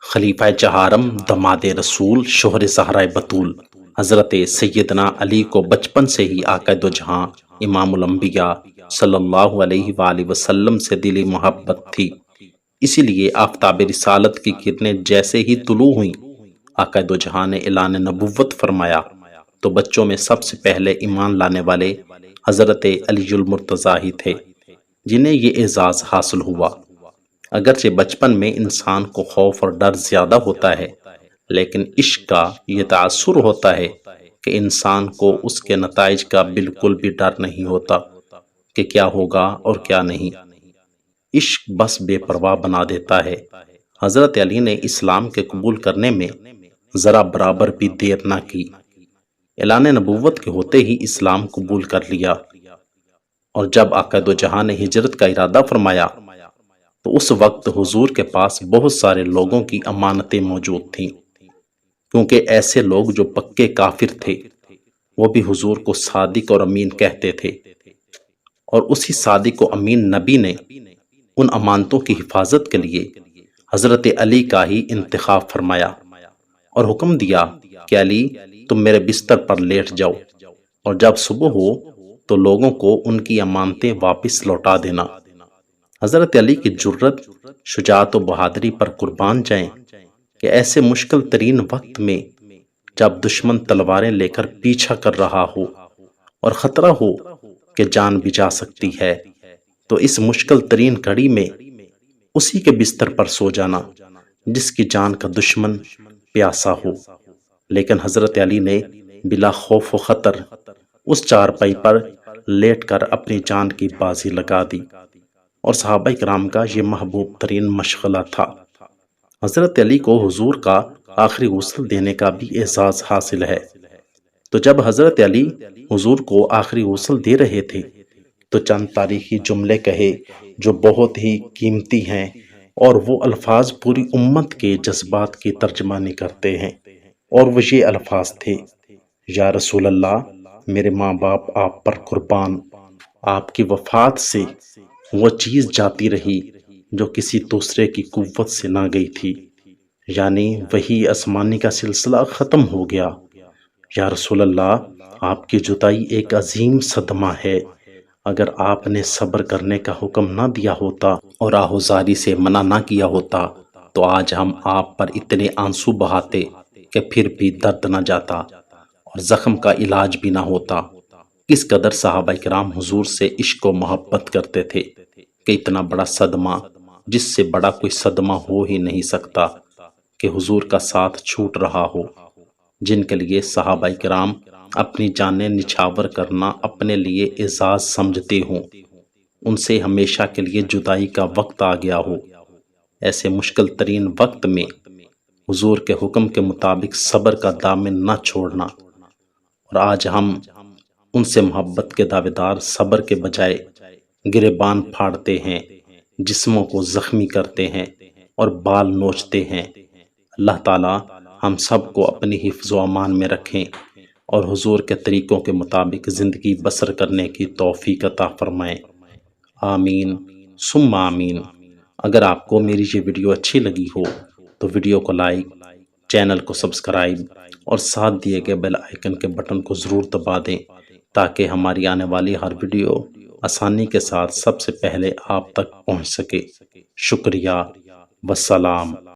خلیفہ چہارم دماد رسول شوہر زہرا بطول حضرت سیدنا علی کو بچپن سے ہی آقا دو جہاں امام الانبیاء صلی اللہ علیہ وآلہ وسلم سے دلی محبت تھی۔ اسی لیے آفتاب رسالت کی کرنیں جیسے ہی طلوع ہوئیں، آقا دو جہاں نے اعلان نبوت فرمایا تو بچوں میں سب سے پہلے ایمان لانے والے حضرت علی المرتضیٰ ہی تھے، جنہیں یہ اعزاز حاصل ہوا۔ اگرچہ بچپن میں انسان کو خوف اور ڈر زیادہ ہوتا ہے، لیکن عشق کا یہ تاثر ہوتا ہے کہ انسان کو اس کے نتائج کا بالکل بھی ڈر نہیں ہوتا کہ کیا ہوگا اور کیا نہیں۔ عشق بس بے پرواہ بنا دیتا ہے۔ حضرت علی نے اسلام کے قبول کرنے میں ذرا برابر بھی دیر نہ کی۔ اعلان نبوت کے ہوتے ہی اسلام قبول کر لیا، اور جب آقا دو جہاں نے ہجرت کا ارادہ فرمایا تو اس وقت حضور کے پاس بہت سارے لوگوں کی امانتیں موجود تھیں، کیونکہ ایسے لوگ جو پکے کافر تھے وہ بھی حضور کو صادق اور امین کہتے تھے، اور اسی صادق و امین نبی نے ان امانتوں کی حفاظت کے لیے حضرت علی کا ہی انتخاب فرمایا اور حکم دیا کہ علی تم میرے بستر پر لیٹ جاؤ، اور جب صبح ہو تو لوگوں کو ان کی امانتیں واپس لوٹا دینا۔ حضرت علی کی جرت، شجاعت و بہادری پر قربان جائیں کہ ایسے مشکل ترین وقت میں جب دشمن تلواریں لے کر پیچھا کر رہا ہو اور خطرہ ہو کہ جان بھی جا سکتی ہے، تو اس مشکل ترین گھڑی میں اسی کے بستر پر سو جانا جس کی جان کا دشمن پیاسا ہو۔ لیکن حضرت علی نے بلا خوف و خطر اس چارپائی پر لیٹ کر اپنی جان کی بازی لگا دی، اور صحابہ کرام کا یہ محبوب ترین مشغلہ تھا۔ حضرت علی کو حضور کا آخری غسل دینے کا بھی اعزاز حاصل ہے۔ تو جب حضرت علی حضور کو آخری غسل دے رہے تھے تو چند تاریخی جملے کہے جو بہت ہی قیمتی ہیں، اور وہ الفاظ پوری امت کے جذبات کی ترجمانی کرتے ہیں، اور وہ یہ الفاظ تھے: یا رسول اللہ، میرے ماں باپ آپ پر قربان، آپ کی وفات سے وہ چیز جاتی رہی جو کسی دوسرے کی قوت سے نہ گئی تھی، یعنی وہی آسمانی کا سلسلہ ختم ہو گیا۔ یا رسول اللہ، آپ کی جدائی ایک عظیم صدمہ ہے، اگر آپ نے صبر کرنے کا حکم نہ دیا ہوتا اور آہوزاری سے منع نہ کیا ہوتا تو آج ہم آپ پر اتنے آنسو بہاتے کہ پھر بھی درد نہ جاتا اور زخم کا علاج بھی نہ ہوتا۔ کس قدر صحابہ کرام حضور سے عشق و محبت کرتے تھے کہ اتنا بڑا صدمہ، جس سے بڑا کوئی صدمہ ہو ہی نہیں سکتا، کہ حضور کا ساتھ چھوٹ رہا ہو، جن کے لیے صحابہ کرام اپنی جانیں نچھاور کرنا اپنے لیے اعزاز سمجھتے ہوں، ان سے ہمیشہ کے لیے جدائی کا وقت آ گیا ہو۔ ایسے مشکل ترین وقت میں حضور کے حکم کے مطابق صبر کا دامن نہ چھوڑنا، اور آج ہم ان سے محبت کے دعوے دار صبر کے بجائے گریبان پھاڑتے ہیں، جسموں کو زخمی کرتے ہیں اور بال نوچتے ہیں۔ اللہ تعالی ہم سب کو اپنی حفظ و امان میں رکھیں اور حضور کے طریقوں کے مطابق زندگی بسر کرنے کی توفیق عطا فرمائیں۔ آمین ثم آمین۔ اگر آپ کو میری یہ ویڈیو اچھی لگی ہو تو ویڈیو کو لائک، چینل کو سبسکرائب اور ساتھ دیے گئے بیل آئیکن کے بٹن کو ضرور دبا دیں تاکہ ہماری آنے والی ہر ویڈیو آسانی کے ساتھ سب سے پہلے آپ تک پہنچ سکے۔ شکریہ، والسلام۔